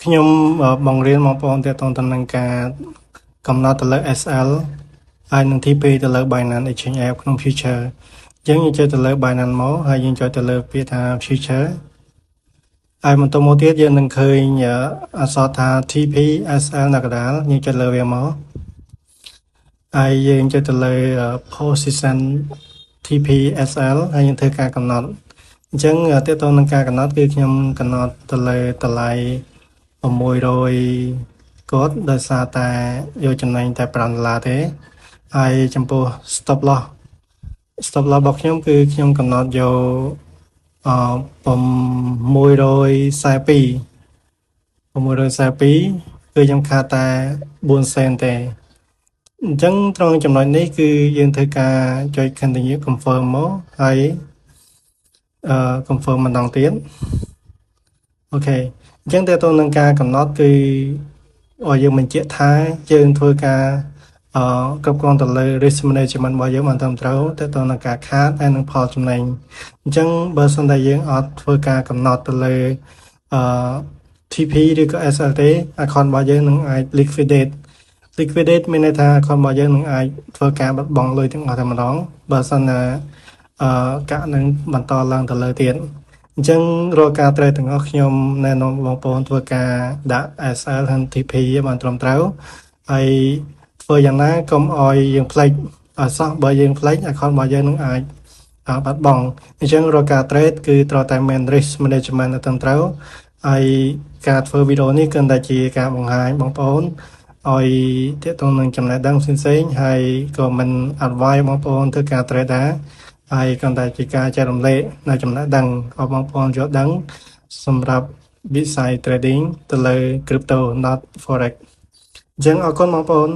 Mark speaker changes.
Speaker 1: ខ្ញុំបង្រៀនបងប្អូនទាក់ទងទៅនឹងការកំណត់ទៅលើ SL ហើយនឹង TP ទៅលើ Binance Exchange App ក្នុង Future អញ្ចឹងយើងចុចទៅលើ Binance មកហើយយើងចុចទៅលើពាក្យថា Future ហើយបន្តមកទៀតយើងនឹងឃើញអក្សរថា TP SL នៅកណ្ដាលយើងចុចលើវាមកហើយយើងចុចទៅលើ Position TP SL ហើយយើងធ្វើការកំណត់អញ្ចឹងទាក់ទងនឹងការកំណត់គឺខ្ញុំកំណត់ទៅលើតម្លៃ600គាត់ដោយសារតែយកចំណេញតែ$5ទេហើយចំពោះ stop loss របស់ខ្ញុំគឺខ្ញុំកំណត់យក642គឺខ្ញុំខាតតែ4សេនទេអញ្ចឹងត្រង់ចំណុចនេះគឺយើងធ្វើការចុច continue confirm មកហើយconfirm ម្ដងទៀតអូខេអញ្ចឹងតើតើនឹងការកំណត់គឺឲ្យយើងបញ្ជាក់ថាយើងធ្វើការគ្រប់គ្រងទៅលើ risk management របស់យើងបានត្រឹមត្រូវតើតើនឹងការខាតហើយនឹងផលចំណេញអញ្ចឹងបើសិនតែយើងអត់ធ្វើការកំណត់ទៅលើTP ឬក៏ SLT account របស់យើងនឹងអាច liquidate មានន័យថា account របស់យើងនឹងអាចធ្វើការបាត់បង់លុយទាំងអស់តែម្ដងបើសិនណាកាក់នឹងបន្តឡើងទៅលើទៀតអញ្ចឹងរាល់ការ trade ទាំងអស់ខ្ញុំណែនាំបងប្អូនធ្វើការដាក់ SL និង TP បានត្រឹមត្រូវហើយធ្វើយ៉ាងណាកុំឲ្យយើងផ្លេចឲ្យសោះបើយើងផ្លេច account របស់យើងនឹងអាចបាត់បង់អញ្ចឹងរាល់ការ trade គឺត្រូវតែមាន risk management ត្រឹមត្រូវហើយការធ្វើវីដេអូនេះគឺតែជាការបង្ហាញបងប្អូនឲ្យទាក់ទងនឹងចំណេះដឹងផ្សេងៗហើយក៏មិន advise បងប្អូនធ្វើការ trade ដែរហើយក៏តែជាការចែករំលែកនៅចំណេះដឹងឲ្យបងប្អូនយល់ដឹងសម្រាប់វិស័យ trading ទៅលើ crypto not forex អញ្ចឹងអរគុណបងប្អូន